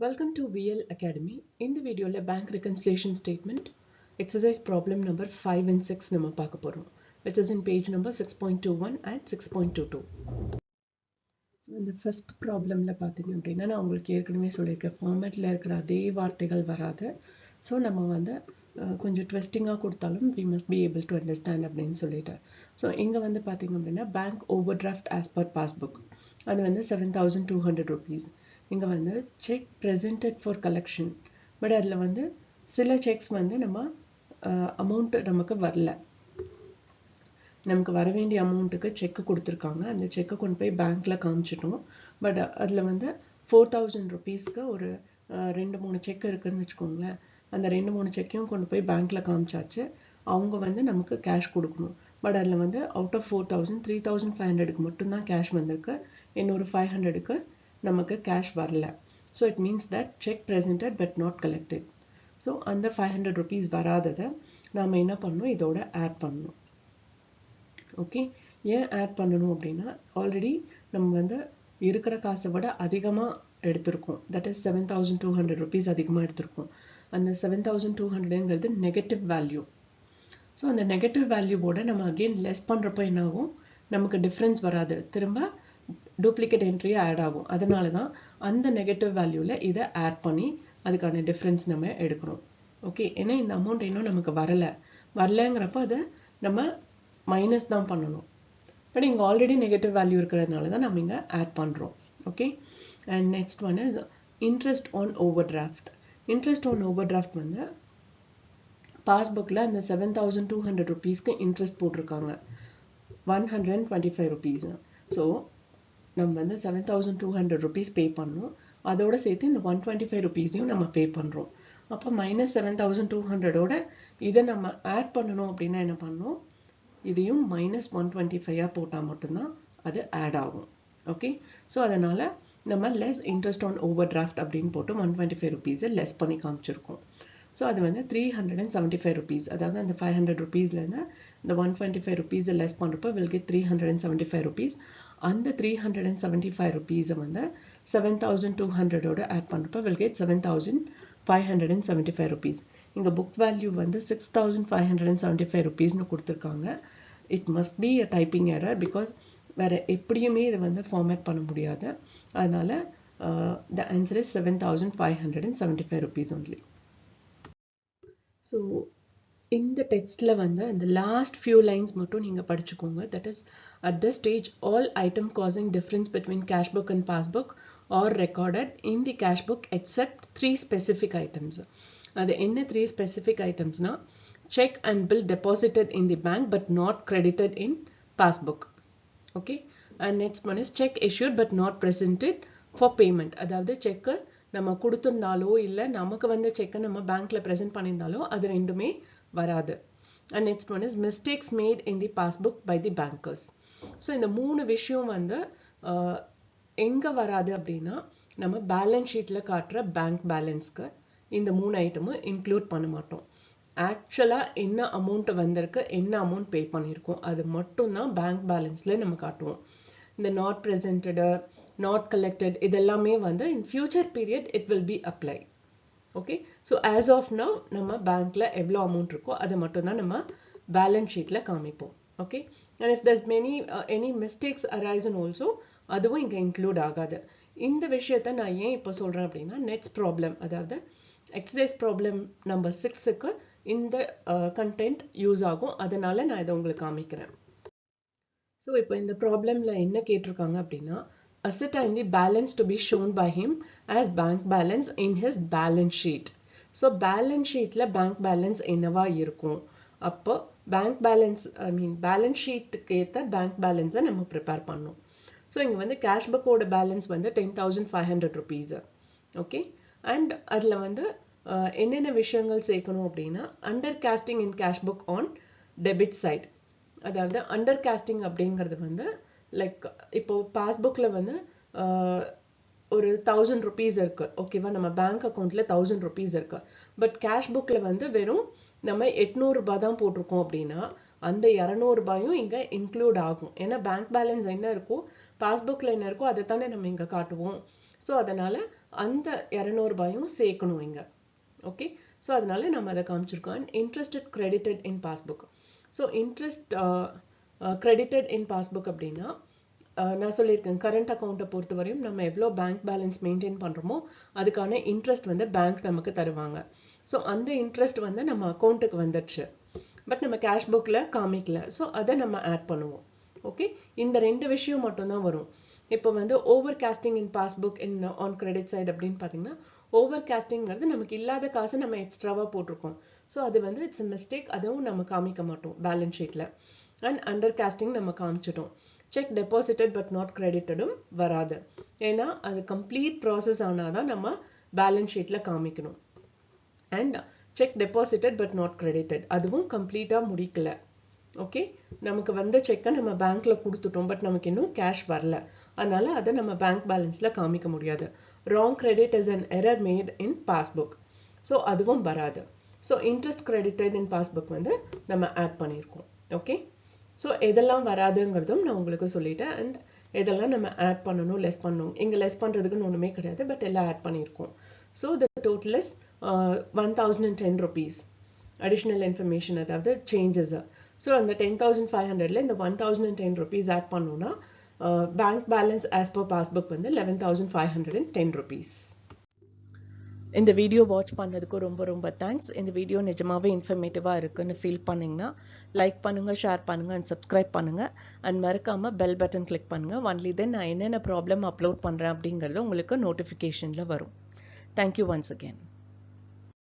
Welcome to VL Academy. இந்த வீடியோல bank reconciliation statement exercise problem number 5 and 6 நம்ம பார்க்க போறோம், which is in page number 6.21 and 6.22. So இந்த first problemல பாத்தீங்க அப்படின்னா நான் உங்களுக்கு ஏற்கனவே சொல்லியிருக்கேன், ஃபார்மேட்ல இருக்கிற அதே வார்த்தைகள் வராது. ஸோ நம்ம வந்து கொஞ்சம் ட்விஸ்டிங்காக கொடுத்தாலும் we must be able to understand அப்படின்னு சொல்லிட்டேன். ஸோ இங்கே வந்து பார்த்தீங்க அப்படின்னா bank over draft as per passbook, அது வந்து 7,200 rupees. இங்கே வந்து check presented for collection, but அதில் வந்து சில செக்ஸ் வந்து நம்ம அமௌண்ட்டு நமக்கு வரல, நமக்கு வர வேண்டிய அமௌண்ட்டுக்கு செக்கு கொடுத்துருக்காங்க. அந்த செக்கை கொண்டு போய் பேங்க்கில் காமிச்சிட்டோம். பட் அதில் வந்து 4,000 rupeesக்கு ஒரு 2-3 செக் இருக்குதுன்னு வச்சுக்கோங்களேன். அந்த 2-3 செக்கையும் கொண்டு போய் பேங்க்கில் காமிச்சாச்சு. அவங்க வந்து நமக்கு கேஷ் கொடுக்கணும். பட் அதில் வந்து அவுட் ஆஃப் 4,000 3,500க்கு மட்டும்தான் கேஷ் வந்திருக்கு, இன்னொரு 500க்கு நமக்கு கேஷ் வரல. So it means that check presented but not collected. So அந்த 500 rupees வராததை நாம் என்ன பண்ணணும், இதோட ஆட் பண்ணணும். ஓகே, ஏன் ஆட் பண்ணணும் அப்படின்னா ஆல்ரெடி நம்ம வந்து இருக்கிற காசை விட அதிகமாக எடுத்திருக்கோம். தட் இஸ் 7,200 rupees அதிகமாக எடுத்திருக்கோம். அந்த 7,200ங்கிறது நெகட்டிவ் வேல்யூ. ஸோ அந்த நெகட்டிவ் வேல்யூவோட நம்ம அகெயின் லெஸ் பண்ணுறப்போ என்ன ஆகும், நமக்கு டிஃப்ரென்ஸ் வராது, திரும்ப டூப்ளிகேட் என்ட்ரி ஆட் ஆகும். அதனால தான் அந்த நெகட்டிவ் வேல்யூவில் இதை ஆட் பண்ணி அதுக்கான டிஃப்ரென்ஸ் நம்ம எடுக்கணும். ஓகே, ஏன்னா இந்த அமௌண்ட் இன்னும் நமக்கு வரலைங்கிறப்போ அதை நம்ம மைனஸ் தான் பண்ணணும். பட் இங்கே ஆல்ரெடி நெகட்டிவ் வேல்யூ இருக்கிறதுனால தான் நம்ம இங்கே ஆட் பண்ணுறோம். Okay, and next one is interest on over draft. Interest on over draft வந்து பாஸ்புக்கில் அந்த 7,200 rupeesக்கு இன்ட்ரெஸ்ட் போட்டிருக்காங்க, 125 rupees. ஸோ நம்ம வந்து 7,200 rupees பே பண்ணணும், அதோட சேர்த்து இந்த 125 rupeesையும் நம்ம பே பண்ணுறோம். அப்போ மைனஸ் 7,200ஓட இதை நம்ம ஆட் பண்ணணும் அப்படின்னா என்ன பண்ணணும், இதையும் மைனஸ் 125 போட்டால் மட்டும்தான் அது ஆட் ஆகும். ஓகே, ஸோ அதனால் நம்ம less interest on over draft அப்படின்னு போட்டு 125 rupeesை லெஸ் பண்ணி காமிச்சிருக்கோம். ஸோ அது வந்து 375 rupees, அதாவது அந்த 500 rupeesலேருந்து இந்த 125 rupeesை லெஸ் பண்ணுறப்போ வில் கெட் 375 rupees. அந்த 375 rupeesை வந்து 7,200ஓட ஆட் பண்ணுறப்போ வில் கெட் 7,575 rupees. இங்கே புக் வேல்யூ வந்து 6,575 rupeesனு கொடுத்துருக்காங்க. It must be a typing error, because வேறு எப்படியுமே இதை வந்து ஃபார்மேட் பண்ண முடியாது. அதனால் the answer is 7,575 rupees only. So இந்த டெக்ஸ்டில் வந்து இந்த லாஸ்ட் ஃபியூ லைன்ஸ் மட்டும் நீங்கள் படிச்சுக்கோங்க. That is at the stage all item causing difference between cash book and passbook are recorded in the cash book except 3 specific items. அது என்ன 3 specific ஐட்டம்ஸ்னா, cheque and bill deposited in the bank but not credited in passbook. Okay, and next one is cheque issued but not presented for payment. அதாவது cheque நம்ம கொடுத்துருந்தாலோ இல்லை நமக்கு வந்து செக்கை நம்ம பேங்க்ல ப்ரெசென்ட் பண்ணியிருந்தாலோ அது ரெண்டுமே வராது. And next one is mistakes made in the passbook by the bankers. So இந்த 3 விஷயம் வந்து எங்கே வராது அப்படின்னா, நம்ம பேலன்ஸ் ஷீட்டில் காட்டுற பேங்க் பேலன்ஸ்க்கு இந்த 3 ஐட்டமும் இன்க்ளூட் பண்ண மாட்டோம். ஆக்சுவலாக என்ன அமௌண்ட் வந்திருக்கு, என்ன அமௌண்ட் பே பண்ணியிருக்கோம், அது மட்டும்தான் பேங்க் பேலன்ஸில் நம்ம காட்டுவோம். இந்த நாட் ப்ரெசென்டடு, not collected, இதெல்லாமே வந்து in future period it will be applied. Okay, so as of now நம்ம பேங்க்ல எவ்வளோ அமௌண்ட் இருக்கோ அதை மட்டும் தான் நம்ம பேலன்ஸ் ஷீட்ல காமிப்போம். Okay, and if there's any mistakes arise also, அதுவும் இங்கே இன்க்ளூட் ஆகாது. இந்த விஷயத்தை நான் ஏன் இப்போ சொல்கிறேன் அப்படின்னா, நெக்ஸ்ட் ப்ராப்ளம், அதாவது எக்ஸசைஸ் ப்ராப்ளம் நம்பர் 6க்கு இந்த கண்டென்ட் யூஸ் ஆகும், அதனால நான் இதை உங்களுக்கு காமிக்கிறேன். ஸோ இப்போ இந்த ப்ராப்ளம்ல என்ன கேட்டிருக்காங்க அப்படின்னா, ascertain the balance to be shown by him as bank balance in his balance sheet. So balance sheetல bank balance என்னவா இருக்கும், அப்போ bank balance balance sheetக்கு ஏற்ற bank balance நம்ம ப்ரிப்பேர் பண்ணணும். ஸோ இங்கே வந்து கேஷ் புக்கோட பேலன்ஸ் வந்து 10,500 rupees. ஓகே, அண்ட் அதில் வந்து என்னென்ன விஷயங்கள் சேர்க்கணும் அப்படின்னா, under casting in cash book on debit side. அதாவது அண்டர் காஸ்டிங் அப்படிங்கிறது வந்து லைக் இப்போ பாஸ்புக்கில் வந்து ஒரு 1,000 rupees இருக்கு, ஓகேவா, நம்ம பேங்க் அக்கௌண்ட்ல 1,000 rupees இருக்கு. பட் கேஷ் புக்கில் வந்து வெறும் நம்ம 800 ரூபாய் தான் போட்டிருக்கோம் அப்படின்னா அந்த 200 ரூபாயும் இங்கே இன்க்ளூட் ஆகும். ஏன்னா பேங்க் பேலன்ஸ் என்ன இருக்கோ பாஸ்புக்கில் என்ன இருக்கோ அதை தானே நம்ம இங்கே காட்டுவோம். ஸோ அதனால அந்த 200 ரூபாயும் சேர்க்கணும் இங்க. ஓகே, ஸோ அதனால நம்ம அதை காமிச்சிருக்கோம். And interested credited in passbook. So interest credited in passbook அப்படின்னா நான் சொல்லியிருக்கேன், கரண்ட் அக்கௌண்ட்டை பொறுத்த வரையும் நம்ம எவ்வளோ பேங்க் பேலன்ஸ் மெயின்டைன் பண்ணுறோமோ அதுக்கான இன்ட்ரெஸ்ட் வந்து பேங்க் நமக்கு தருவாங்க. ஸோ அந்த இன்ட்ரெஸ்ட் வந்து நம்ம அக்கௌண்ட்டுக்கு வந்துடுச்சு, பட் நம்ம கேஷ் புக்கில் காமிக்கல. ஸோ அதை நம்ம ஆட் பண்ணுவோம். ஓகே, இந்த 2 விஷயம் மட்டும்தான் வரும். இப்போ வந்து over casting in passbook in on credit side அப்படின்னு பார்த்தீங்கன்னா, ஓவர் காஸ்டிங்கிறது நமக்கு இல்லாத காசு நம்ம எக்ஸ்ட்ராவாக போட்டிருக்கோம். ஸோ அது வந்து இட்ஸ் அ மிஸ்டேக், அதுவும் நம்ம காமிக்க மாட்டோம் பேலன்ஸ் ஷீட்டில். அண்ட் அண்டர் காஸ்டிங் நம்ம காமிச்சிட்டோம். செக் டெபாசிட்டட் பட் நாட் கிரெடிட்டடும் வராது, ஏன்னா அது கம்ப்ளீட் ப்ராசஸ் ஆனால் தான் நம்ம பேலன்ஸ் ஷீட்டில் காமிக்கணும். And check deposited but not credited, அதுவும் கம்ப்ளீட்டாக முடிக்கல. ஓகே, நமக்கு வந்த செக்கை நம்ம பேங்க்ல கொடுத்துட்டோம், பட் நமக்கு இன்னும் கேஷ் வரல, அதனால அதை நம்ம பேங்க் பேலன்ஸ்ல காமிக்க முடியாது. Wrong credit is an error made in passbook, so அதுவும் வராது. So interest credited in passbook வந்து நம்ம ஆட் பண்ணியிருக்கோம். ஓகே, ஸோ எதெல்லாம் வராதுங்கிறதும் நான் உங்களுக்கு சொல்லிட்டேன். அண்ட் எதெல்லாம் நம்ம ஆட் பண்ணணும், லெஸ் பண்ணணும். இங்கே லெஸ் பண்ணுறதுக்குன்னு ஒன்றுமே கிடையாது, பட் எல்லாம் ஆட் பண்ணியிருக்கோம். So the total is 1010 rupees additional information, அதாவது சேஞ்சஸ். ஸோ அந்த 10,500ல இந்த 1010 rupees ஆட் பண்ணோம்னா bank balance as per passbook வந்து 11,510 rupees. இந்த வீடியோ வாட்ச் பண்ணதுக்கு ரொம்ப ரொம்ப தேங்க்ஸ். இந்த வீடியோ நிஜமாவே இன்ஃபர்மேட்டிவாக இருக்குன்னு ஃபீல் பண்ணிங்கன்னா லைக் பண்ணுங்கள், ஷேர் பண்ணுங்கள் அண்ட் சப்ஸ்கிரைப் பண்ணுங்கள். அண்ட் மறக்காமல் பெல் பட்டன் கிளிக் பண்ணுங்கள். ஒன்லி தென் நான் என்னென்ன ப்ராப்ளம் அப்லோட் பண்ணுறேன் அப்படிங்கிறது உங்களுக்கு நோட்டிஃபிகேஷனில் வரும். Thank you once again.